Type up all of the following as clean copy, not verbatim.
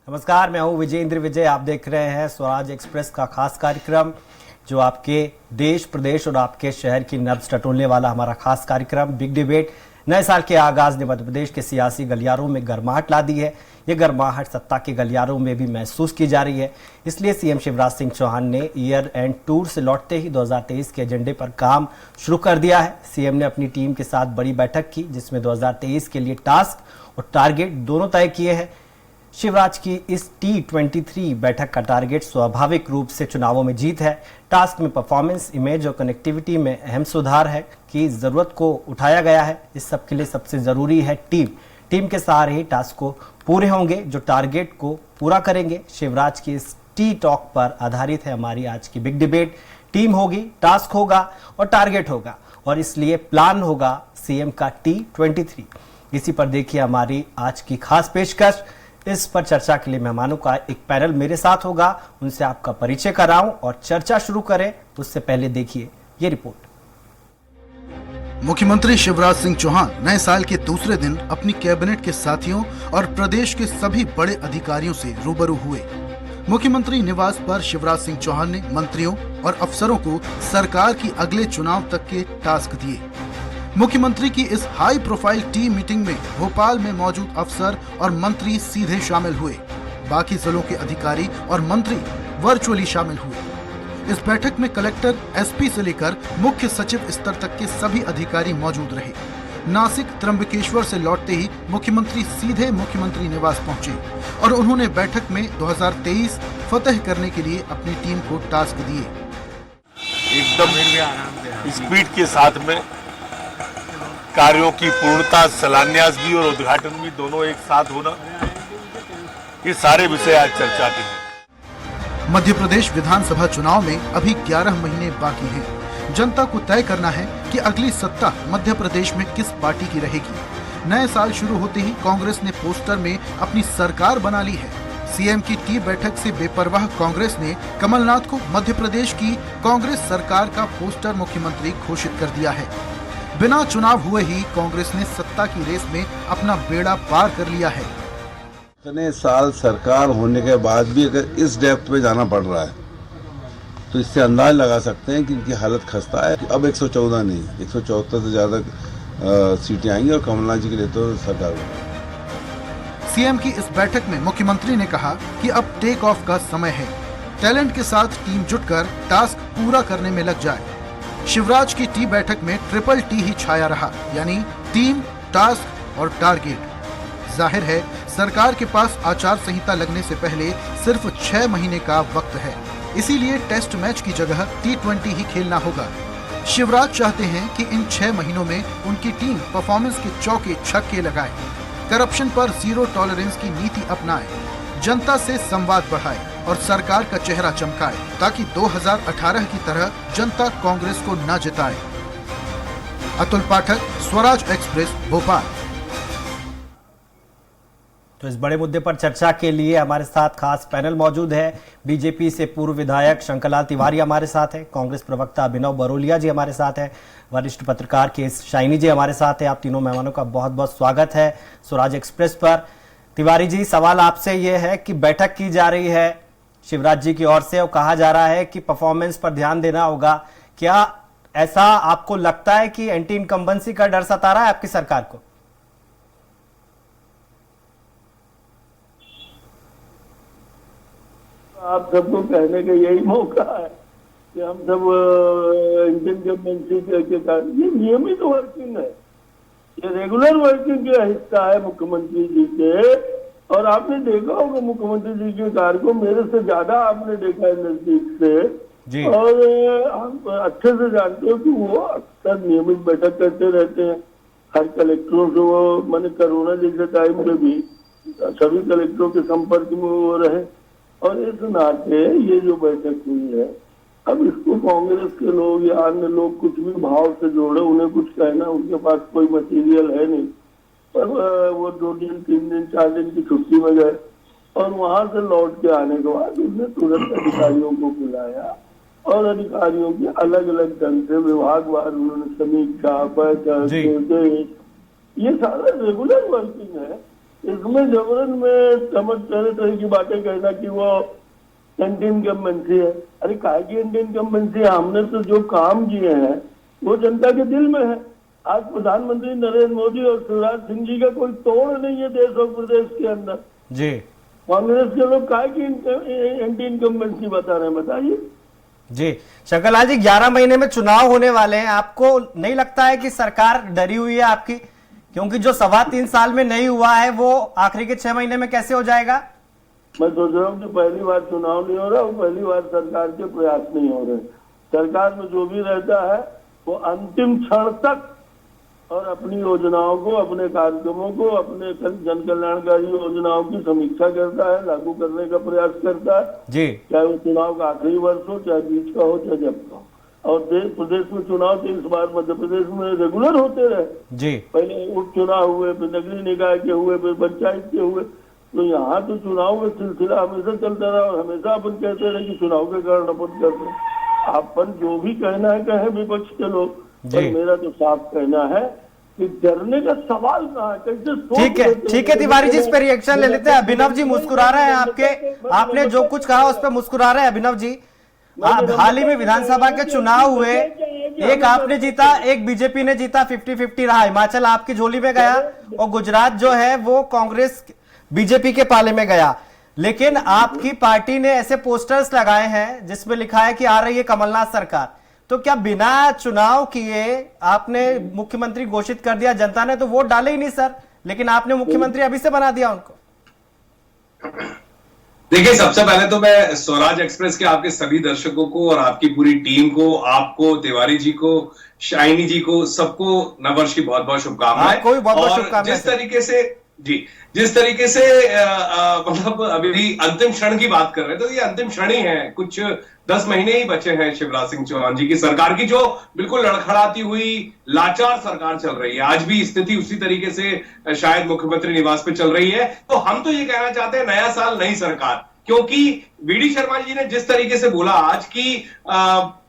नमस्कार, मैं हूं विजेंद्र विजय। आप देख रहे हैं स्वराज एक्सप्रेस का खास कार्यक्रम, जो आपके देश, प्रदेश और आपके शहर की नब्ज टटोलने वाला हमारा खास कार्यक्रम बिग डिबेट। नए साल के आगाज ने मध्य प्रदेश के सियासी गलियारों में गर्माहट ला दी है। ये गर्माहट सत्ता के गलियारों में भी महसूस की जा रही है। इसलिए सीएम शिवराज सिंह चौहान ने ईयर एंड टूर से लौटते ही 2023 के एजेंडे पर काम शुरू कर दिया है। सीएम ने अपनी टीम के साथ बड़ी बैठक की, जिसमें 2023 के लिए टास्क और टारगेट दोनों तय किए हैं। शिवराज की इस T23 बैठक का टारगेट स्वाभाविक रूप से चुनावों में जीत है। टास्क में परफॉर्मेंस, इमेज और कनेक्टिविटी में अहम सुधार है की जरूरत को उठाया गया है। इस सब के लिए सबसे जरूरी है टीम के सहारे ही टास्क को पूरे होंगे, जो टारगेट को पूरा करेंगे। शिवराज की इस टी टॉक पर आधारित है हमारी आज की बिग डिबेट। टीम होगी, टास्क होगा और टारगेट होगा, और इसलिए प्लान होगा सीएम का T23। इसी पर देखिए हमारी आज की खास पेशकश। इस पर चर्चा के लिए मेहमानों का एक पैनल मेरे साथ होगा, उनसे आपका परिचय कराऊं और चर्चा शुरू करें। उससे पहले देखिए ये रिपोर्ट। मुख्यमंत्री शिवराज सिंह चौहान नए साल के दूसरे दिन अपनी कैबिनेट के साथियों और प्रदेश के सभी बड़े अधिकारियों से रूबरू हुए। मुख्यमंत्री निवास पर शिवराज सिंह चौहान ने मंत्रियों और अफसरों को सरकार की अगले चुनाव तक के टास्क दिए। मुख्यमंत्री की इस हाई प्रोफाइल टीम मीटिंग में भोपाल में मौजूद अफसर और मंत्री सीधे शामिल हुए। बाकी जिलों के अधिकारी और मंत्री वर्चुअली शामिल हुए। इस बैठक में कलेक्टर, एसपी से लेकर मुख्य सचिव स्तर तक के सभी अधिकारी मौजूद रहे। नासिक त्र्यंबकेश्वर से लौटते ही मुख्यमंत्री सीधे मुख्यमंत्री निवास पहुंचे और उन्होंने बैठक में 2023 फतेह करने के लिए अपनी टीम को टास्क दिए। एकदम स्पीड के साथ में कार्यों की पूर्णता, शिलान्यास भी और उद्घाटन भी दोनों एक साथ होना, ये सारे विषय आज चर्चा के हैं। मध्य प्रदेश विधानसभा चुनाव में अभी 11 महीने बाकी हैं। जनता को तय करना है कि अगली सत्ता मध्य प्रदेश में किस पार्टी की रहेगी। नए साल शुरू होते ही कांग्रेस ने पोस्टर में अपनी सरकार बना ली है। सीएम की टी बैठक से बेपरवाह कांग्रेस ने कमलनाथ को मध्य प्रदेश की कांग्रेस सरकार का पोस्टर मुख्यमंत्री घोषित कर दिया है। बिना चुनाव हुए ही कांग्रेस ने सत्ता की रेस में अपना बेड़ा पार कर लिया है। इतने साल सरकार होने के बाद भी अगर इस डेप्थ में जाना पड़ रहा है, तो इससे अंदाज लगा सकते हैं कि इनकी हालत खस्ता है। अब 114 नहीं, 174 से ज्यादा सीटें आएंगी और कमलनाथ जी के लिए तो सरकार होगी। सीएम की इस बैठक में मुख्यमंत्री ने कहा कि अब टेक ऑफ का समय है। टैलेंट के साथ टीम जुटकर टास्क पूरा करने में लग जाए। शिवराज की टी बैठक में ट्रिपल टी ही छाया रहा, यानी टीम, टास्क और टारगेट। जाहिर है सरकार के पास आचार संहिता लगने से पहले सिर्फ 6 महीने का वक्त है, इसीलिए टेस्ट मैच की जगह T20 ही खेलना होगा। शिवराज चाहते हैं कि इन 6 महीनों में उनकी टीम परफॉर्मेंस के चौके छक्के लगाए, करप्शन पर जीरो टॉलरेंस की नीति अपनाए, जनता से संवाद बढ़ाए और सरकार का चेहरा चमकाए, ताकि 2018 की तरह जनता कांग्रेस को न जिताए। अतुल पाठक, स्वराज एक्सप्रेस, भोपाल। तो इस बड़े मुद्दे पर चर्चा के लिए हमारे साथ खास पैनल मौजूद है। बीजेपी से पूर्व विधायक शंकरलाल तिवारी हमारे साथ है, कांग्रेस प्रवक्ता अभिनव बरोलिया जी हमारे साथ है, वरिष्ठ पत्रकार केएस शाइनी जी हमारे साथ है। आप तीनों मेहमानों का बहुत बहुत स्वागत है स्वराज एक्सप्रेस पर। तिवारी जी, सवाल आपसे ये है कि बैठक की जा रही है शिवराज जी की ओर से और कहा जा रहा है कि परफॉर्मेंस पर ध्यान देना होगा। क्या ऐसा आपको लगता है कि एंटी इनकम्बेंसी का डर सता रहा है आपकी सरकार को? आप सबको कहने का यही मौका है कि हम सब एंटी इनकम्बेंसी के कारण, ये नियमित वर्किंग है, ये रेगुलर वर्किंग का हिस्सा है मुख्यमंत्री जी के। और आपने देखा होगा मुख्यमंत्री जी के कार्य को, मेरे से ज्यादा आपने देखा है नजदीक से, और हम अच्छे से जानते हो कि वो अक्सर नियमित बैठक करते रहते हैं हर कलेक्टरों से। वो मैंने कोरोना जैसे टाइम पे भी सभी कलेक्टरों के संपर्क में वो रहे, और इस नाते ये जो बैठक हुई है, अब इसको कांग्रेस के लोग या अन्य लोग कुछ भी भाव से जोड़े, उन्हें कुछ कहना, उनके पास कोई मटेरियल है नहीं, पर वो 2 दिन 3 दिन 4 दिन की छुट्टी में गए और वहां से लौट के आने के बाद उसने तुरंत अधिकारियों को बुलाया और अधिकारियों की अलग अलग ढंग से विभागवार उन्होंने समीक्षा, बैठक, ये सारा रेगुलर वर्किंग है। इसमें जबरन में समझ तरह तरह की बातें कहना कि वो एंटी इनकम्बेंसी है। अरे काहे की एंटी इनकम्बेंसी है? हमने तो जो काम किए हैं वो जनता के दिल में है। आज प्रधानमंत्री नरेंद्र मोदी और शिवराज सिंह जी का कोई तोड़ नहीं है देश और प्रदेश के अंदर। जी कांग्रेस के लोग काहे की एंटी इनकम्बेंसी बता रहे हैं, बताइए। जी शंकर लाल जी, 11 महीने में चुनाव होने वाले हैं, आपको नहीं लगता है कि सरकार डरी हुई है आपकी? क्योंकि जो 3.25 साल में नहीं हुआ है वो आखिरी के 6 महीने में कैसे हो जाएगा? मैं सोच रहा हूँ कि पहली बार चुनाव नहीं हो रहा और पहली बार सरकार के प्रयास नहीं हो रहे। सरकार में जो भी रहता है वो अंतिम क्षण तक और अपनी योजनाओं को, अपने कार्यक्रमों को, अपने जन कल्याणकारी योजनाओं की समीक्षा करता है, लागू करने का प्रयास करता है जी। चाहे वो चुनाव का आखिरी वर्ष हो, चाहे बीच का हो, चाहे जब का हो। और देश प्रदेश में चुनाव तो इस बार मध्य प्रदेश में रेगुलर होते रहे। जी पहले उपचुनाव हुए, फिर नगरीय निकाय के हुए, फिर पंचायत के हुए। तो यहाँ तो चुनाव का सिलसिला हमेशा चलता रहा और हमेशा अपन कहते रहे कि चुनाव के कारण अपन करते हैं। अपन जो भी कहना है कहे विपक्ष के लोग, पर मेरा तो साफ कहना है कि डरने का सवाल कहाँ है? कैसे ठीक है तिवारी जी, इस पे रिएक्शन ले लेते हैं। अभिनव जी मुस्कुरा रहे हैं, आपने जो कुछ कहा उस पर मुस्कुरा रहे हैं अभिनव जी। आप हाल ही में विधानसभा के चुनाव हुए, एक आपने जीता, एक बीजेपी ने जीता, 50-50 रहा। हिमाचल आपकी झोली में गया और गुजरात जो है वो कांग्रेस बीजेपी के पाले में गया। लेकिन आपकी पार्टी ने ऐसे पोस्टर्स लगाए हैं जिसमें लिखा है कि आ रही है कमलनाथ सरकार। तो क्या बिना चुनाव किए आपने मुख्यमंत्री घोषित कर दिया? जनता ने तो वोट डाले ही नहीं सर, लेकिन आपने मुख्यमंत्री अभी से बना दिया उनको। देखिए, सबसे पहले तो मैं स्वराज एक्सप्रेस के आपके सभी दर्शकों को और आपकी पूरी टीम को, आपको, तिवारी जी को, शाइनी जी को, सबको नववर्ष की बहुत बहुत शुभकामनाएं। कोई बहुत बहुत शुभकामनाएं। जिस तरीके से मतलब अभी अंतिम क्षण की बात कर रहे हैं, तो ये अंतिम क्षण ही है। कुछ 10 महीने ही बचे हैं शिवराज सिंह चौहान जी की सरकार की, जो बिल्कुल लड़खड़ाती हुई लाचार सरकार चल रही है। आज भी स्थिति उसी तरीके से शायद मुख्यमंत्री निवास पे चल रही है। तो हम तो ये कहना चाहते हैं, नया साल नई सरकार, क्योंकि वीडी शर्मा जी ने जिस तरीके से बोला आज की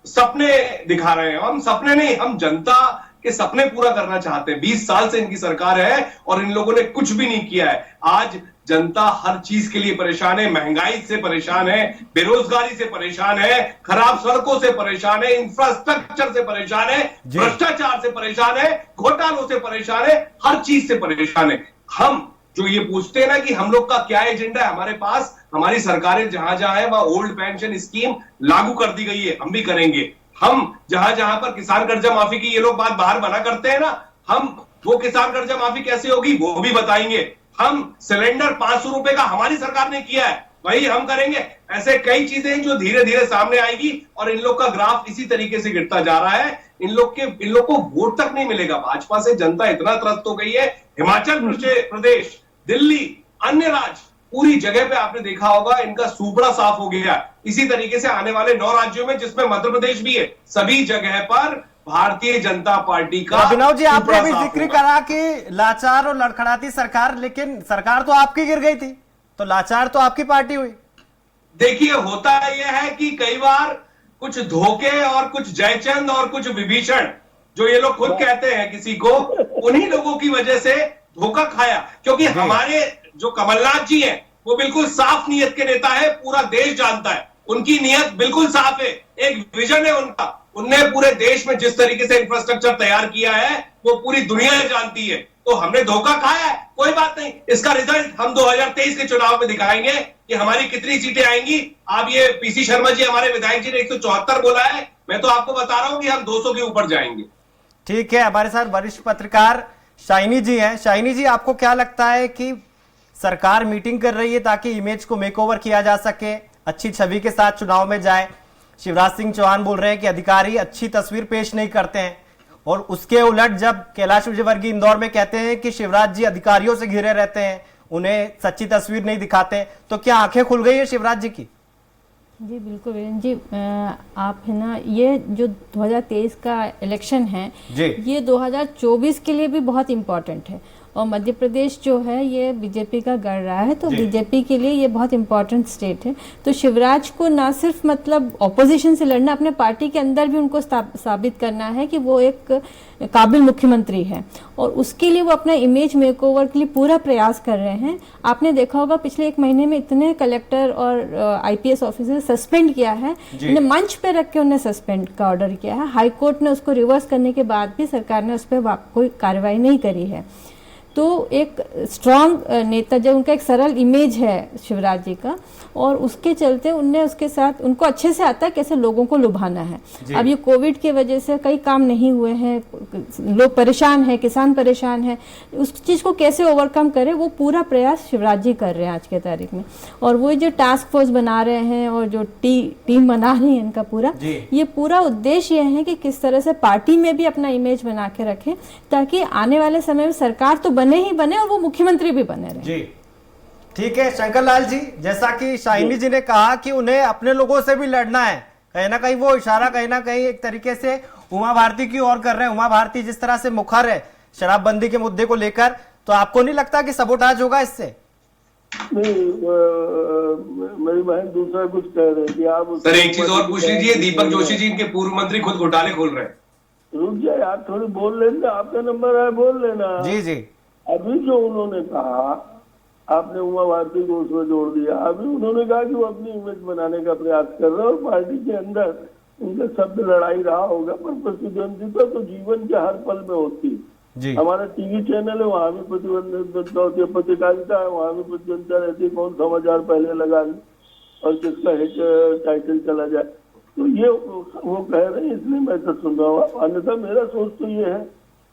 सपने दिखा रहे हैं। हम सपने नहीं, हम जनता के सपने पूरा करना चाहते हैं। 20 साल से इनकी सरकार है और इन लोगों ने कुछ भी नहीं किया है। आज जनता हर चीज के लिए परेशान है, महंगाई से परेशान है, बेरोजगारी से परेशान है, खराब सड़कों से परेशान है, इंफ्रास्ट्रक्चर से परेशान है, भ्रष्टाचार से परेशान है, घोटालों से परेशान है, हर चीज से परेशान है। हम जो ये पूछते हैं ना कि हम लोग का क्या एजेंडा है, हमारे पास हमारी सरकारें जहां जहां है वहां ओल्ड पेंशन स्कीम लागू कर दी गई है, हम भी करेंगे। हम जहां जहां पर किसान कर्जा माफी की ये लोग बात बाहर मना करते हैं ना, हम वो किसान कर्जा माफी कैसे होगी वो भी बताएंगे। हम सिलेंडर 500 रुपए का हमारी सरकार ने किया है, वही हम करेंगे। ऐसे कई चीजें जो धीरे धीरे सामने आएगी और इन लोग का ग्राफ इसी तरीके से गिरता जा रहा है। इन लोग को वोट तक नहीं मिलेगा। भाजपा से जनता इतना त्रस्त हो गई है। हिमाचल प्रदेश, दिल्ली, अन्य राज्य, पूरी जगह पे आपने देखा होगा इनका सूपड़ा साफ हो गया। इसी तरीके से आने वाले 9 राज्यों में, जिसमें मध्य प्रदेश भी है, सभी जगह पर भारतीय जनता पार्टी का। अभिनव जी, आपने अभी जिक्र करा कि लाचार और लड़खड़ाती सरकार, लेकिन सरकार तो आपकी गिर गई थी, तो लाचार तो आपकी पार्टी हुई। देखिए, होता यह है कि कई बार कुछ धोखे और कुछ जयचंद और कुछ विभीषण, जो ये लोग खुद कहते हैं किसी को, उन्हीं लोगों की वजह से धोखा खाया। क्योंकि हमारे जो कमलनाथ जी हैं वो बिल्कुल साफ नीयत के नेता है, पूरा देश जानता है। उनकी नीयत बिल्कुल साफ है, एक विजन है उनका। उनने पूरे देश में जिस तरीके से इंफ्रास्ट्रक्चर तैयार किया है वो पूरी दुनिया जानती है। तो हमने धोखा खाया है, कोई बात नहीं। इसका रिजल्ट हम 2023 के चुनाव में दिखाएंगे कि हमारी कितनी सीटें आएंगी। आप ये पीसी शर्मा जी, हमारे विधायक जी ने 174 बोला है, मैं तो आपको बता रहा हूं कि हम 200 के ऊपर जाएंगे। ठीक है, हमारे साथ वरिष्ठ पत्रकार शाइनी जी हैं। शाइनी जी, आपको क्या लगता है कि सरकार मीटिंग कर रही है ताकि इमेज को मेकओवर किया जा सके, अच्छी छवि के साथ चुनाव में जाए? शिवराज सिंह चौहान बोल रहे हैं कि अधिकारी अच्छी तस्वीर पेश नहीं करते हैं, और उसके उलट जब कैलाश विजयवर्गीय इंदौर में कहते हैं कि शिवराज जी अधिकारियों से घिरे रहते हैं, उन्हें सच्ची तस्वीर नहीं दिखाते, तो क्या आंखें खुल गई है शिवराज जी की? जी बिल्कुल वीरेंद्र जी, आप है ना, ये जो 2023 का इलेक्शन है ये 2024 के लिए भी बहुत इम्पोर्टेंट है। और मध्य प्रदेश जो है ये बीजेपी का गढ़ रहा है, तो बीजेपी के लिए ये बहुत इंपॉर्टेंट स्टेट है। तो शिवराज को ना सिर्फ मतलब ऑपोजिशन से लड़ना, अपने पार्टी के अंदर भी उनको साबित करना है कि वो एक काबिल मुख्यमंत्री है, और उसके लिए वो अपना इमेज मेकओवर के लिए पूरा प्रयास कर रहे हैं। आपने देखा होगा पिछले 1 महीने में इतने कलेक्टर और आईपीएस ऑफिसर सस्पेंड किया है, उन्हें मंच पे रख के उन्हें सस्पेंड का ऑर्डर किया है। हाई कोर्ट ने उसको रिवर्स करने के बाद भी सरकार ने उस पर कोई कार्रवाई नहीं करी है। तो एक स्ट्रांग नेता, जब उनका एक सरल इमेज है शिवराज जी का, और उसके चलते उनने उसके साथ, उनको अच्छे से आता है कैसे लोगों को लुभाना है। अब ये कोविड की वजह से कई काम नहीं हुए हैं, लोग परेशान हैं, किसान परेशान है, उस चीज़ को कैसे ओवरकम करे वो पूरा प्रयास शिवराज जी कर रहे हैं आज के तारीख में। और वो जो टास्क फोर्स बना रहे हैं और जो टीम बना रही है इनका पूरा, ये पूरा उद्देश्य ये है कि किस तरह से पार्टी में भी अपना इमेज बना के रखें, ताकि आने वाले समय में सरकार तो बने ही बने और वो मुख्यमंत्री भी बने रहे। जी ठीक है शंकर लाल जी, जैसा कि शाइनी जी ने कहा कि उन्हें अपने लोगों से भी लड़ना है, कहीं ना कहीं वो इशारा कहीं ना कहीं एक तरीके से उमा भारती की ओर कर रहे हैं। उमा भारती जिस तरह से मुखर है शराबबंदी के मुद्दे को लेकर, तो आपको नहीं लगता कि सबोटाज होगा इससे? नहीं, मेरी बहन दूसरा कुछ कह रही थी। आप सर एक चीज और पूछ लीजिए, दीपक जोशी जी इनके पूर्व मंत्री खुद घोटाले खोल रहे हैं। रुक जाए आप, थोड़ी बोल लेना, आपका नंबर है, बोल लेना। जी जी। अभी जो उन्होंने कहा, आपने उमा भारती को उसमें जोड़ दिया। अभी उन्होंने कहा कि वो अपनी इमेज बनाने का प्रयास कर रहे हैं, और पार्टी के अंदर उनके शब्द लड़ाई रहा होगा, पर प्रतिद्वंदिता तो जीवन के हर पल में होती है। हमारा टीवी चैनल है, वहाँ भी प्रतिद्वंदिता होती है, पत्रकारिता है, वहाँ भी प्रतिद्वंदिता रहती है, कौन समाचार पहले लगा ले और किसका हिट टाइटल चला जाए। तो ये वो कह रहे हैं, इसलिए मैं तो सुन रहा हूँ। अन्यथा मेरा सोच तो ये है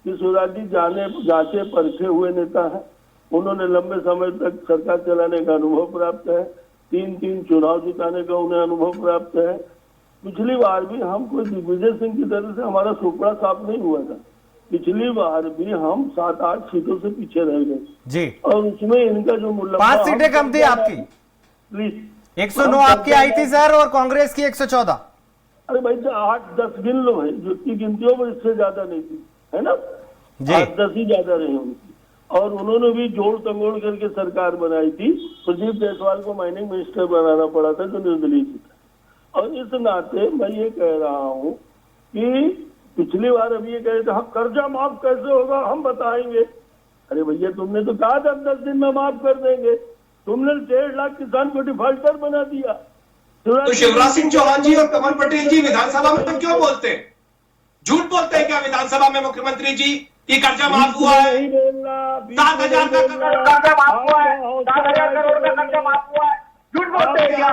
कि शिवराज जी जांचे परखे हुए नेता है, उन्होंने लंबे समय तक सरकार चलाने का अनुभव प्राप्त है, 3 चुनाव जिताने का उन्हें अनुभव प्राप्त है। पिछली बार भी हम कोई दिग्विजय सिंह की तरह से हमारा सुपड़ा साफ नहीं हुआ था, पिछली बार भी हम 7-8 सीटों से पीछे रह गए जी, और उसमें इनका जो मुल्ला 5 सीटें कम थी आपकी, प्लीज 109 आपकी आई थी सर, और कांग्रेस की 114। अरे भाई तो 8-10 गिन लो है, जो की गिनतियों में इससे ज्यादा नहीं थी, है ना, 8-10 ही ज्यादा रही उनकी। और उन्होंने भी जोड़ तंगोड़ करके सरकार बनाई थी। प्रदीप जायसवाल को माइनिंग मिनिस्टर बनाना पड़ा था, जो निर्दलीय था। और इस नाते मैं ये कह रहा हूँ कि पिछली बार अभी ये कह रहे थे हम कर्जा माफ कैसे होगा, हम बताएंगे। अरे भैया तुमने तो कहा था 10 दिन में माफ कर देंगे, तुमने 1.5 लाख किसान को डिफॉल्टर बना दिया। तो शिवराज सिंह चौहान जी और कमल पटेल जी विधानसभा में क्यों बोलते हैं, झूठ बोलते हैं क्या विधानसभा में मुख्यमंत्री जी कि कर्जा माफ हुआ है? 7,000 का कर्जा माफ हुआ है, 7,000 करोड़ का कर्जा माफ हुआ है, झूठ बोलते हैं क्या?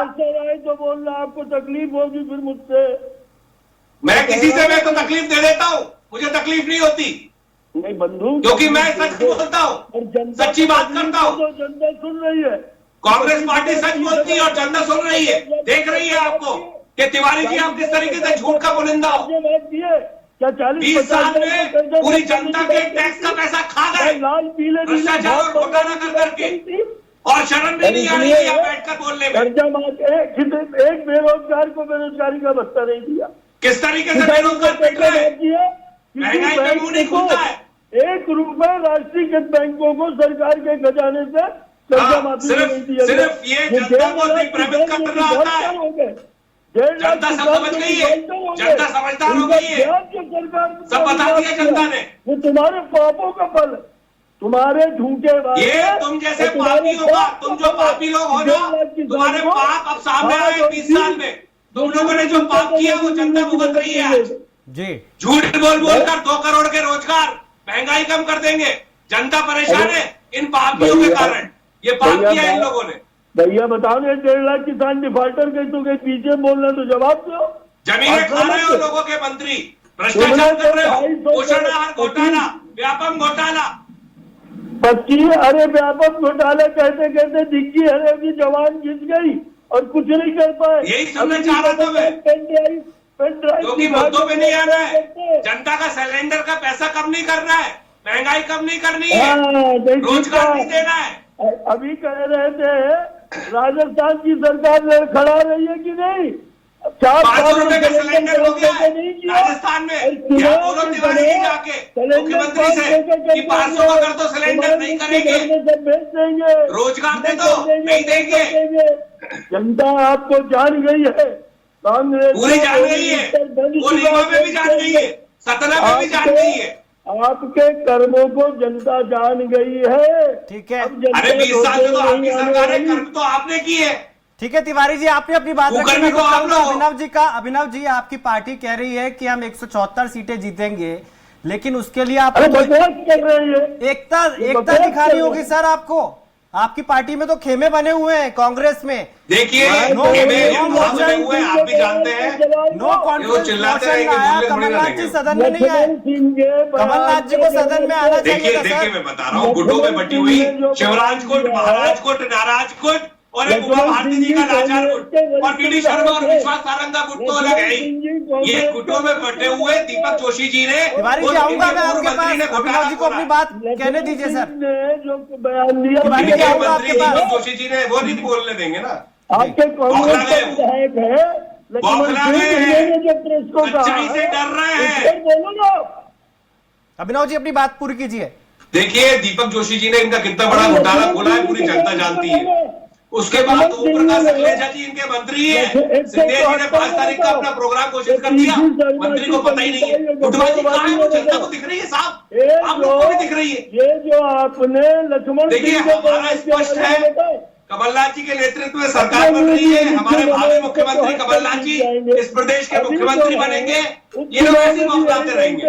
तो बोलना आपको तकलीफ होगी फिर मुझसे। मैं किसी से मैं तो तकलीफ दे देता हूँ, मुझे तकलीफ नहीं होती, नहीं बंधु, क्योंकि मैं सच बोलता हूँ, सच्ची बात करता हूँ। तो जनता सुन रही है, कांग्रेस पार्टी सच बोलती है और जनता सुन रही है, देख रही है आपको कि तिवारी जी आप किस तरीके से झूठ का पुलिंदा हो। क्या 20 साल में पूरी जनता के टैक्स का पैसा खा गए, लाल पीले भ्रष्टाचार और घोटाला कर करके, और शर्म भी नहीं आ रही है यहाँ बैठकर बोलने में। कर्जा माफ एक बेरोजगार को बेरोजगारी का भत्ता नहीं दिया, किस तरीके से बेरोजगार पिट रहा है, महंगाई में मुंह नहीं खुलता है। 1 रुपए राष्ट्रीयकृत बैंकों को सरकार के खजाने से कर्जा माफी नहीं दिया। सिर्फ ये जनता को दिग्भ्रमित कर रहा होता है, जनता सब समझ गई है, जनता समझदार हो गई है, सब बता दिया जनता ने। वो तुम्हारे पापों का फल, तुम्हारे झूठे ये तुम जैसे पापी होगा, तुम जो पापी लोग हो ना, तुम्हारे पाप अब सामने आए 20 साल में। तुम लोगों ने जो पाप किया वो जनता भुगत रही है आज जी। झूठ बोल बोलकर 2 करोड़ के रोजगार, महंगाई कम कर देंगे, जनता परेशान है इन पापियों के कारण, ये पाप किया इन लोगों ने। भैया बताओ ना, 1.5 लाख किसान डिफॉल्टर के तो के पीछे बोलना, तो जवाब दो। जमीनें खा रहे हो लोगों के मंत्री, भ्रष्टाचार कर रहे हो, पोषण आहार घोटाला, व्यापम घोटाला। 25 अरे व्यापक घोटाले कहते कहते डिग्गी हरे की जवान घिस गई और कुछ नहीं कर पाए। यही सुनना चाह रहा था मैं, क्योंकि मुद्दों पे नहीं आना है, जनता का सिलेंडर का पैसा कम नहीं करना है, महंगाई कम नहीं करनी है, रोजगार नहीं देना है। अभी कह रहे थे राजस्थान की सरकार खड़ा रही है कि नहीं, 500 रुपए का सिलेंडर हो गया है राजस्थान में। क्या बोलो तिवारी जी जाके मुख्यमंत्री से कि 500 का कर दो सिलेंडर, नहीं करेंगे। रोजगार दे दो, नहीं देंगे। जनता आपको जान गई है, कांग्रेस पूरी जान गई है, वो रीवा में भी जान गई है, सतना में भी जान गई है। आपके कर्मों को जनता जान गई है। ठीक है, अरे 20 साल से तो आपकी सरकार है, कर्म तो आपने की है। ठीक है तिवारी जी, आपने अपनी बात रखी। कुकर्मी को आप लोग। अभिनव जी आपकी पार्टी कह रही है कि हम 174 सीटें जीतेंगे, लेकिन उसके लिए आप अरे बकवास कर रही है। एकता दिखानी होगी सर आपको। आपकी पार्टी में तो खेमे बने हुए हैं कांग्रेस में। देखिए नो बने हुए हैं, आप भी जानते हैं। नो कॉन्फिडेंस चिल्लाते मोशन रहे कि आया, बोलने थोड़ी ना कमलनाथ जी देंगे। सदन में नहीं आए। कमलनाथ जी को सदन में आना चाहिए देखिए था देखिए, सर। मैं बता रहा हूँ, गुटों में बटी हुई शिवराजकोट, महाराजकोट, नाराजकोट और एक उमा भारती जी का लाचार गुट और वीडी शर्मा और विश्वास सारंगा गुट तो अलग है ही। ये गुटों में बटे हुए दीपक जोशी जी ने, तिवारी जी आऊंगा मैं आपके पास, अभिनव जी को अपनी बात कहने दीजिए सर। जो बयान दिया तिवारी जी आऊंगा मंत्री आपके पास। दीपक जोशी जी ने वो नहीं बोलने देंगे ना। आपके कांग्रेस के विधायक है, बौखला गए हैं, जो प्रेस को कहा सच्चाई से डर रहे हैं। फिर बोलो ना। अभिनव जी अपनी बात पूरी कीजिए। देखिए दीपक जोशी जी ने इनका कितना बड़ा घोटाला खोला है, पूरी जनता जानती है। उसके बाद ओम प्रकाश सखलेजा जी इनके मंत्री है। सिंधिया जी ने 5 तारीख का अपना प्रोग्राम घोषित कर दिया, मंत्री को पता ही नहीं है। गुटबाजी कहाँ है, वो जनता को दिख रही है साहब, आप लोगों को भी दिख रही है। ये जो आपने लक्ष्मण देखिए हमारा स्पष्ट है, कमलनाथ जी के नेतृत्व में सरकार बन रही है। हमारे भावी मुख्यमंत्री कमलनाथ जी इस प्रदेश के मुख्यमंत्री बनेंगे। ये लोग ऐसे बौखलाते रहेंगे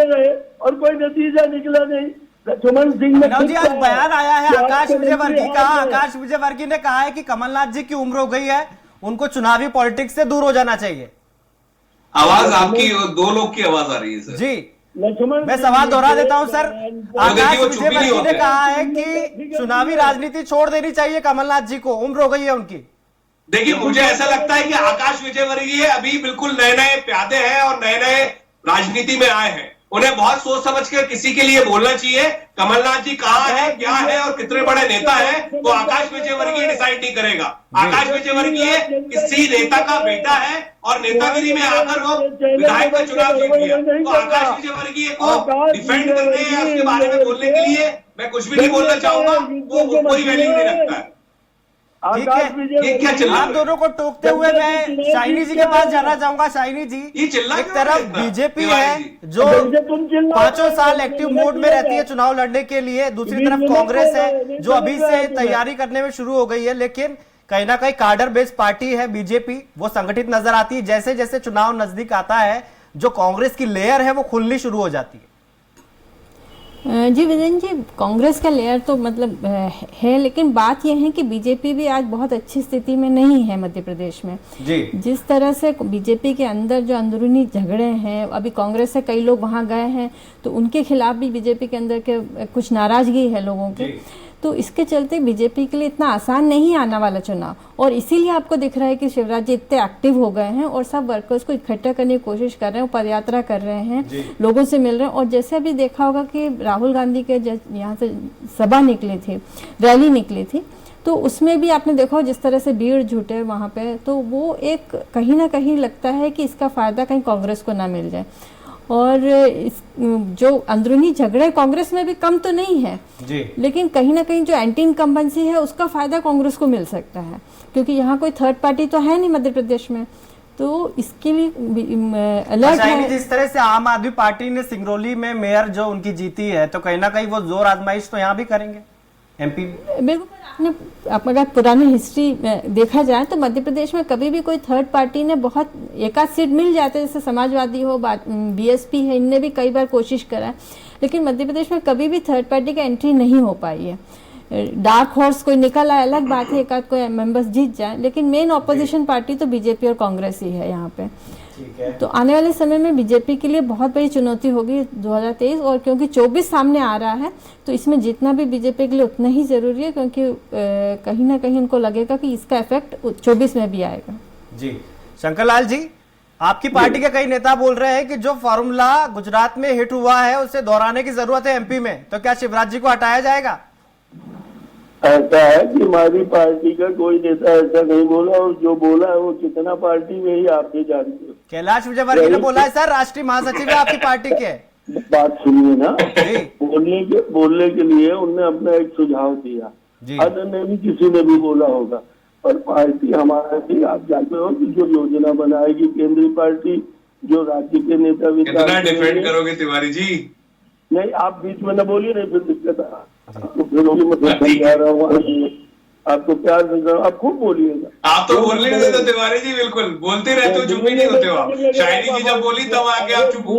और कोई नतीजा निकला नहीं। लक्ष्मण सिंह ने अभिनव जी आज बयान आया है आकाश विजयवर्गीय का। आकाश विजयवर्गीय ने कहा है कि कमलनाथ जी की उम्र हो गई है, उनको चुनावी पॉलिटिक्स से दूर हो जाना चाहिए। आवाज आपकी, 2 लोग की आवाज आ रही है सर। जी लक्ष्मण, मैं सवाल दोहरा देता हूं सर। आकाश वो चुप ही नहीं विजयवर्गीय ने होते। कहा है कि चुनावी राजनीति छोड़ देनी चाहिए कमलनाथ जी को, उम्र हो गई है उनकी। देखिए मुझे ऐसा लगता है कि आकाश विजयवर्गीय अभी बिल्कुल नए नए प्यादे हैं और नए नए राजनीति में आए हैं। उन्हें बहुत सोच समझ कर किसी के लिए बोलना चाहिए। कमलनाथ जी कहाँ है, क्या है और कितने बड़े नेता है, वो आकाश विजयवर्गीय डिसाइड नहीं करेगा। आकाश विजयवर्गीय किसी नेता का बेटा है और नेतागिरी में आकर वो विधायक का चुनाव जीत गया। तो आकाश विजयवर्गीय को डिफेंड करने या उसके बारे में बोलने के लिए मैं कुछ भी नहीं बोलना चाहूंगा, वो कोई वैल्यू नहीं रखता है। ठीक है, ये क्या चिल्ला आप दोनों को टोकते हुए मैं शाइनी जी के पास जाना चाहूंगा। शाइनी जी, ये चिल्ला एक क्यों तरफ रहे इतना? बीजेपी तिवारी है जी। जो 5 साल एक्टिव मोड में रहती है चुनाव लड़ने के लिए, दूसरी तरफ कांग्रेस है जो अभी से तैयारी करने में शुरू हो गई है। लेकिन कहीं ना कहीं कार्डर बेस्ड पार्टी है बीजेपी, वो संगठित नजर आती है। जैसे जैसे चुनाव नजदीक आता है, जो कांग्रेस की लेयर है वो खुलनी शुरू हो जाती है। जी विजन जी, कांग्रेस का लेयर तो मतलब है, लेकिन बात यह है कि बीजेपी भी आज बहुत अच्छी स्थिति में नहीं है मध्य प्रदेश में। जी, जिस तरह से बीजेपी के अंदर जो अंदरूनी झगड़े हैं, अभी कांग्रेस से कई लोग वहां गए हैं, तो उनके खिलाफ भी बीजेपी के अंदर के कुछ नाराजगी है लोगों के। तो इसके चलते बीजेपी के लिए इतना आसान नहीं आने वाला चुनाव, और इसीलिए आपको दिख रहा है कि शिवराज जी इतने एक्टिव हो गए हैं और सब वर्कर्स को इकट्ठा करने की कोशिश कर रहे हैं, पद यात्रा कर रहे हैं, लोगों से मिल रहे हैं। और जैसे अभी देखा होगा कि राहुल गांधी के यहाँ से सभा निकली थी, रैली निकली थी, तो उसमें भी आपने देखा जिस तरह से भीड़ जुटे वहाँ पे, तो वो एक कहीं ना कहीं लगता है कि इसका फायदा कहीं कांग्रेस को ना मिल जाए। और जो अंदरूनी झगड़े कांग्रेस में भी कम तो नहीं है जी, लेकिन कहीं ना कहीं जो एंटी इनकम्बेंसी है उसका फायदा कांग्रेस को मिल सकता है, क्योंकि यहाँ कोई थर्ड पार्टी तो है नहीं मध्य प्रदेश में, तो इसके लिए अलर्ट है। जिस तरह से आम आदमी पार्टी ने सिंगरौली में मेयर जो उनकी जीती है, तो कहीं ना कहीं वो जोर आजमाइश तो यहाँ भी करेंगे एमपी। बिल्कुल, आपने अगर पुरानी हिस्ट्री देखा जाए तो मध्य प्रदेश में कभी भी कोई थर्ड पार्टी ने बहुत एकाध सीट मिल जाते, जैसे समाजवादी हो, बीएसपी है, इनने भी कई बार कोशिश करा है, लेकिन मध्य प्रदेश में कभी भी थर्ड पार्टी की एंट्री नहीं हो पाई है। डार्क हॉर्स कोई निकल आए अलग बात है, एकाध कोई मेंबर्स जीत जाए, लेकिन मेन ऑपोजिशन पार्टी तो बीजेपी और कांग्रेस ही है यहाँ पे। तो आने वाले समय में बीजेपी के लिए बहुत बड़ी चुनौती होगी 2023, और क्योंकि 24 सामने आ रहा है तो इसमें जीतना भी बीजेपी के लिए उतना ही जरूरी है, क्योंकि कहीं ना कहीं उनको लगेगा कि इसका इफेक्ट 24 में भी आएगा। जी, शंकरलाल जी, आपकी पार्टी के कई नेता बोल रहे हैं कि जो फॉर्मूला गुजरात में हिट हुआ है उसे दोहराने की जरूरत है एमपी में, तो क्या शिवराज जी को हटाया जाएगा? ऐसा है कि हमारी पार्टी का कोई नेता ऐसा नहीं बोला, और जो बोला है वो कितना पार्टी में ही आप भी जानते हो। कैलाश विजयवर्गीय ने बोला है सर, राष्ट्रीय महासचिव है आपकी पार्टी के। बात सुनिए ना, जी बोलने के लिए उनने अपना एक सुझाव दिया, जी अन्य ने भी किसी ने भी बोला होगा, पर पार्टी हमारा भी आप जानते हो कि जो योजना बनाएगी केंद्रीय पार्टी, जो राज्य के नेता कितना डिफेंड करोगे तिवारी जी? नहीं, आप बीच में न बोलिए, नहीं फिर दिक्कत आपको, फिर मतलब समझा रहा हूँ आपको, प्यार से आप खूब बोलिएगा। आप तो बोलने नहीं देते तिवारी जी, बिल्कुल बोलते रहते हो, चुप ही नहीं होते हो आप। शायरी जी जब बोली तब आके आप चुप हो।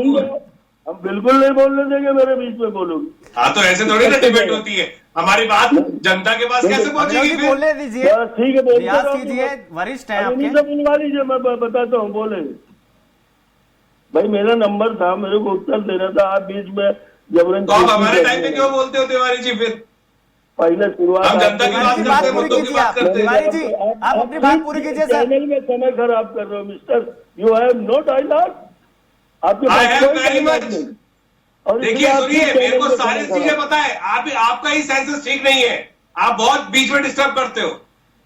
हम बिल्कुल नहीं बोलने देंगे, मेरे बीच में बोलोगे। हाँ तो ऐसे थोड़ी ना डिबेट होती है, हमारी बात जनता के पास कैसे पहुंचेगी फिर? बोलने दीजिए, ठीक है, प्रयास कीजिए, वरिष्ठ है आपके। बुलवा लीजिए, मैं बताता हूँ, बोले भाई मेरा नंबर था, मेरे को उत्तर देना था, आप बीच में जबरन। तो आप हमारे टाइम पे क्यों बोलते हो तिवारी जी? फिर पहले शुरुआत हम जनता की बात करते हैं, मुद्दों की बात करते हैं। तिवारी जी आप अपनी बात पूरी कीजिए सर। चैनल में समय खराब कर रहे हो mister, you have no dialogue, आपके I पास have कोई very dialogue much। नहीं। और देखिए इसलिए सुनिए, आपकी मेरे को चैनल में सारी समय चीजें खराब। पता है, आपका ही सेंसेस ठीक नहीं है, आप बहुत बीच में डिस्टर्ब करते हो।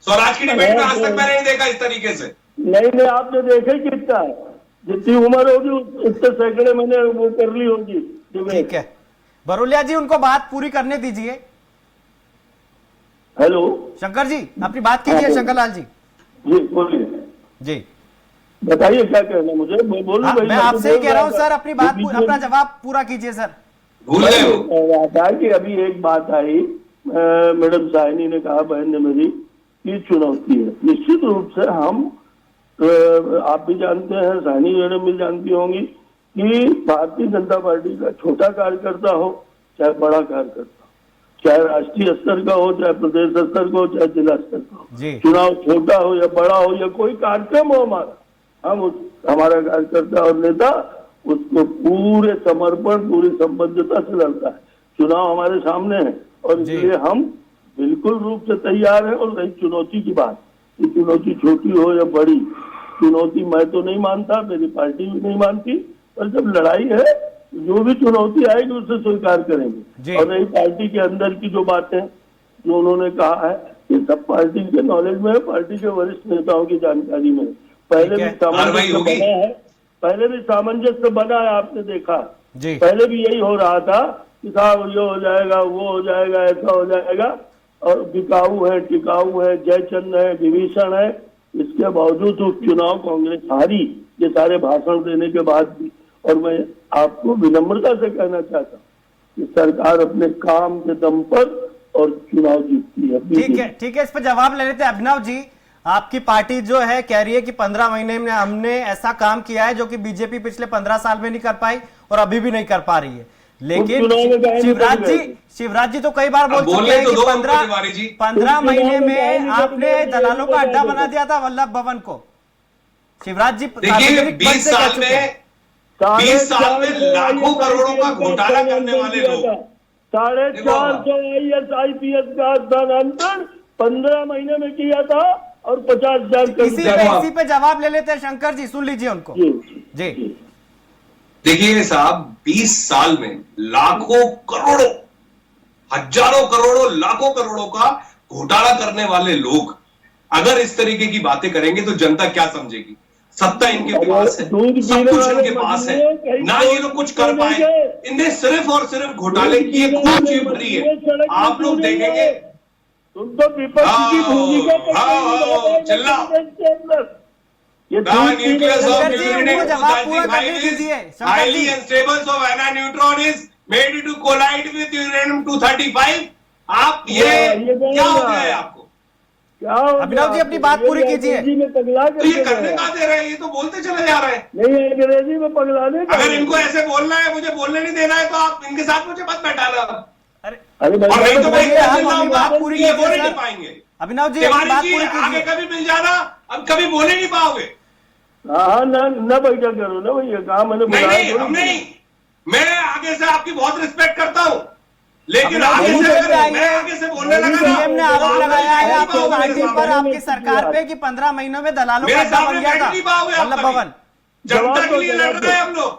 स्वराज की डिबेट में आज तक मैंने नहीं देखा इस तरीके से। नहीं, आपने देखे कितना है, जितनी उम्र होगी उतने सैकड़े मैंने वो कर ली होगी। ठीक है बरोलिया जी, उनको बात पूरी करने दीजिए। हेलो शंकर जी अपनी बात कीजिए। शंकर लाल जी जी बोलिए, जी बताइए क्या कहना मुझे, मैं बोलूं हाँ, भाई? मैं आपसे ही कह रहा हूँ सर, अपनी बात अपना जवाब पूरा कीजिए सर। भूल गए हो? कि अभी एक बात आई, मैडम साइनी ने कहा, बहन ने मेरी, की चुनौती है। निश्चित रूप से हम आप भी जानते हैं, साइनी मैडम भी जानती होंगी कि भारतीय जनता पार्टी का छोटा कार्यकर्ता हो चाहे बड़ा कार्यकर्ता हो, चाहे राष्ट्रीय स्तर का हो, चाहे प्रदेश स्तर का हो, चाहे जिला स्तर का हो, चुनाव छोटा हो या बड़ा हो या कोई कार्यक्रम हो हमारा, हम हमारा कार्यकर्ता और नेता उसको पूरे समर्पण, पूरी संबद्धता से लड़ता है। चुनाव हमारे सामने है और इसलिए हम बिल्कुल रूप से तैयार है। और रही चुनौती की बात, कि चुनौती छोटी हो या बड़ी, चुनौती मैं तो नहीं मानता, मेरी पार्टी भी नहीं मानती, पर जब लड़ाई है जो भी चुनौती आएगी उसे स्वीकार करेंगे। और रही पार्टी के अंदर की जो बातें जो उन्होंने कहा है, ये सब पार्टी के नॉलेज में है, पार्टी के वरिष्ठ नेताओं की जानकारी में। पहले भी सामंजस्य बना है, पहले भी सामंजस्य बना है, आपने देखा। पहले भी यही हो रहा था कि साहब ये हो जाएगा, वो हो जाएगा, ऐसा हो जाएगा, और बिकाऊ है, टिकाऊ है, जयचंद है, विभीषण है, इसके बावजूद उपचुनाव कांग्रेस हारी, ये सारे भाषण देने के बाद भी। और मैं आपको विनम्रता से कहना चाहता हूँ कि सरकार अपने काम के दम पर और चुनाव जीतती है। ठीक है, इस पर जवाब ले लेते हैं। अभिनव जी, आपकी पार्टी जो है कह रही है कि 15 महीने में हमने ऐसा काम किया है जो कि बीजेपी पिछले 15 साल में नहीं कर पाई और अभी भी नहीं कर पा रही है। लेकिन शिवराज जी तो कई बार बोल चुके हैं कि 15 महीने में आपने दलालों का अड्डा बना दिया था वल्लभ भवन को। शिवराज जी देखिए 20 साल में लाखों करोड़ों का घोटाला करने वाले लोग, 450 IAS का स्थानांतरण 15 महीने में किया था और 50,000 इसी पे जवाब ले लेते हैं। शंकर जी सुन लीजिए उनको जी। देखिए साहब, 20 साल में लाखों करोड़ों, हजारों करोड़ों, लाखों करोड़ों का घोटाला करने वाले लोग अगर इस तरीके की बातें करेंगे तो जनता क्या समझेगी? सत्ता इनके पास है, सब कुछ इनके पास है, ना ये लोग कुछ कर पाए, इनने सिर्फ और सिर्फ घोटाले की एक खूंची भरी है। आप लोग देखेंगे, तुम तो विपक्ष की भूमिका चिल्ला nucleus of uranium-235 is highly unstable, so when a neutron is made to collide with uranium-235, आप ये क्या हो गया है आपको? अभिनव जी अपनी बात पूरी कीजिए। तो ये करने का दे रहे हैं, ये तो बोलते चले जा रहे हैं। नहीं, अंग्रेजी में पगलाने का। अगर इनको ऐसे बोलना है, मुझे बोलने नहीं देना है, तो आप इनके साथ मुझे मत बैठाना। अरे और नहीं तो मैं बात पूरी ये बोल नहीं पाएंगे। अभिनव जी तिवारी बात जी पूरी आगे कीजिए। कभी मिल जाना, अब कभी बोले नहीं पाओगे। हाँ, न बैठा करो ना भैया, कहा मैंने नहीं, हम नहीं, मैं आगे से आपकी बहुत रिस्पेक्ट करता हूँ, लेकिन आगे से अगर मैं आगे से बोलने लगा ना, सीएम ने आरोप लगाया है आपकी पार्टी पर, आपकी सरकार पे कि 15 महीनों में दलालों का अड्डा बन गया था वल्लभ भवन। जनता के लिए लड़ रहे हैं हम लोग,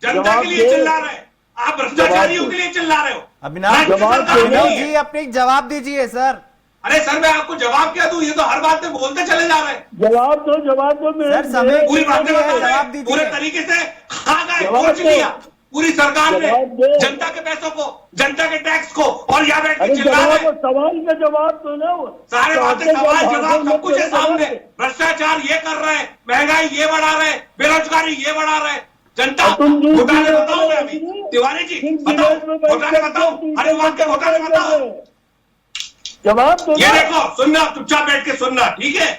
जनता के लिए चिल्ला रहे हैं, आप भ्रष्टाचारियों के लिए चिल्ला रहे हो। अभिनव जी अपनी जवाब दीजिए सर। अरे सर मैं आपको जवाब क्या दूं, ये तो हर बात में बोलते चले जा रहे हैं। जवाब दो सर, समय पूरी बातें बता जवाब रहे दीजिए। पूरे तरीके से खा गए, जवाब खोच दो। लिया पूरी सरकार ने जवाब दो। जनता के पैसों को, जनता के टैक्स को, और यहाँ बैठ के अरे चिल्ला रहे हैं। सवाल का जवाब दो ना। सारे बातें सवाल जवाब सब कुछ है सामने। भ्रष्टाचार ये कर रहे हैं, महंगाई ये बढ़ा रहे हैं, बेरोजगारी ये बढ़ा रहे हैं, जनता घोटाले बताओ मैं अभी तिवारी जी बताओ, घोटाले बताओ, हर विभाग के घोटाले बताओ। जवाब दो। ये देखो सुनना, चुपचाप बैठ के सुनना, ठीक है।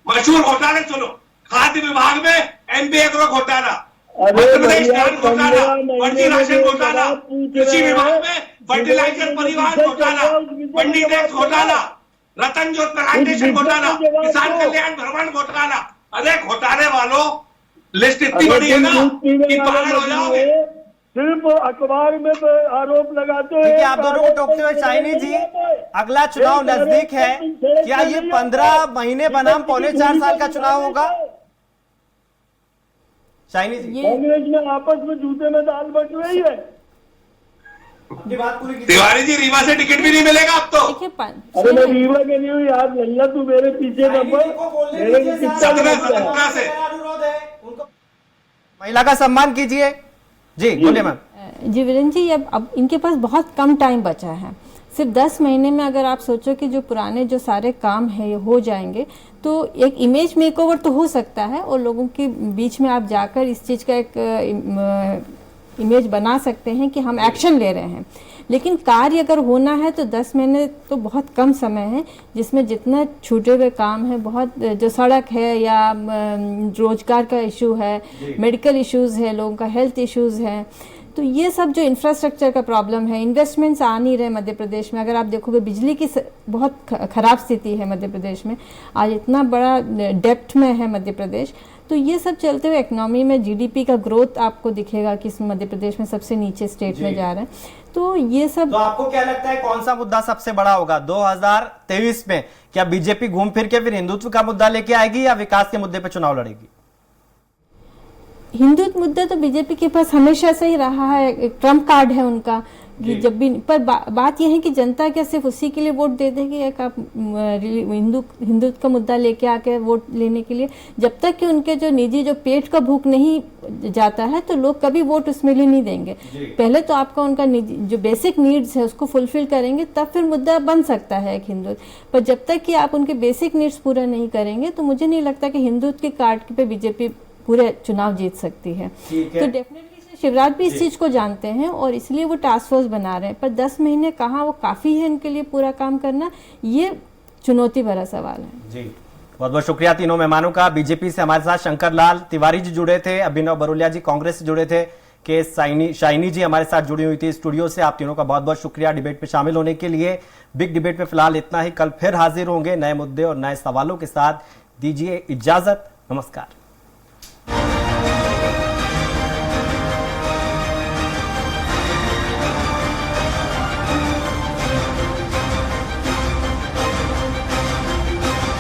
मशहूर घोटाले सुनो, खाद्य विभाग में एमपी एग्रो घोटाला, मध्य प्रदेश धान घोटाला, फर्जी राशन घोटाला, कृषि विभाग में फर्टिलाइजर परिवहन घोटाला, मंडी टैक्स घोटाला, रतन जोत प्लांटेशन घोटाला, किसान कल्याण भ्रमण घोटाला। अरे घोटाले वालों, लिस्ट इतनी बड़ी है ना कि पागल हो जाओगे। सिर्फ अखबार में तो आरोप लगाते हो। ठीक है, आप दोनों को टोकते हुए शाइनी जी, अगला चुनाव नजदीक है, क्या ये 15 महीने बनाम 4.5 साल का चुनाव होगा? शाइनी जी, कांग्रेस में आपस में जूते में दाल बट रही है। तिवारी जी रीवा से टिकट भी नहीं मिलेगा अब तो। देखिए अरे मैं रीवा के नहीं हूँ यार, लल्ला तू मेरे पीछे न पड़, मेरे को कितना सत्रह से महिला का सम्मान कीजिए। जी बोलिए मैम। जी वीरेंद्र जी, अब इनके पास बहुत कम टाइम बचा है। सिर्फ 10 महीने में अगर आप सोचो कि जो पुराने जो सारे काम है ये हो जाएंगे, तो एक इमेज मेकओवर तो हो सकता है और लोगों के बीच में आप जाकर इस चीज़ का एक इमेज बना सकते हैं कि हम एक्शन ले रहे हैं। लेकिन कार्य अगर होना है तो 10 महीने तो बहुत कम समय है, जिसमें जितना छूटे हुए काम है, बहुत जो सड़क है या रोजगार का इशू है, मेडिकल इश्यूज़ है, लोगों का हेल्थ इश्यूज़ है, तो ये सब जो इंफ्रास्ट्रक्चर का प्रॉब्लम है, इन्वेस्टमेंट्स आ नहीं रहे मध्य प्रदेश में। अगर आप देखोगे बिजली की बहुत ख़राब स्थिति है मध्य प्रदेश में, आज इतना बड़ा डेप्थ में है मध्य प्रदेश। तो ये सब चलते हुए इकोनॉमी में जीडीपी का ग्रोथ आपको दिखेगा कि इस मध्य प्रदेश में सबसे नीचे स्टेट में जा रहा है। तो ये सब, तो आपको क्या लगता है कौन सा मुद्दा सबसे बड़ा होगा 2023 में? क्या बीजेपी घूम फिर के फिर हिंदुत्व का मुद्दा लेके आएगी या विकास के मुद्दे पे चुनाव लड़ेगी? हिंदुत्व मुद्दा तो बीजेपी के पास हमेशा से ही रहा है, एक ट्रम्प कार्ड है उनका कि जब भी, पर बात यह है कि जनता क्या सिर्फ उसी के लिए वोट दे देगी? एक आप हिंदुत्व का मुद्दा लेके आके वोट लेने के लिए, जब तक कि उनके जो निजी जो पेट का भूख नहीं जाता है तो लोग कभी वोट उसमें लिए नहीं देंगे। पहले तो आपका उनका निजी जो बेसिक नीड्स है उसको फुलफिल करेंगे, तब फिर मुद्दा बन सकता है एक हिंदुत्व। पर जब तक कि आप उनके बेसिक नीड्स पूरा नहीं करेंगे तो मुझे नहीं लगता कि हिंदुत्व के कार्ड पे बीजेपी पूरे चुनाव जीत सकती है। तो डेफिनेटली शिवराज भी इस चीज को जानते हैं और इसलिए वो टास्क फोर्स बना रहे हैं। पर 10 महीने कहाँ वो काफी है इनके लिए पूरा काम करना, ये चुनौती भरा सवाल है। जी बहुत बहुत शुक्रिया तीनों मेहमानों का। बीजेपी से हमारे साथ शंकर लाल तिवारी जी जुड़े थे, अभिनव बरोलिया जी कांग्रेस से जुड़े थे, के शाइनी जी हमारे साथ जुड़ी हुई थी स्टूडियो से। आप तीनों का बहुत बहुत शुक्रिया डिबेट में शामिल होने के लिए। बिग डिबेट में फिलहाल इतना ही, कल फिर हाजिर होंगे नए मुद्दे और नए सवालों के साथ। दीजिए इजाजत, नमस्कार।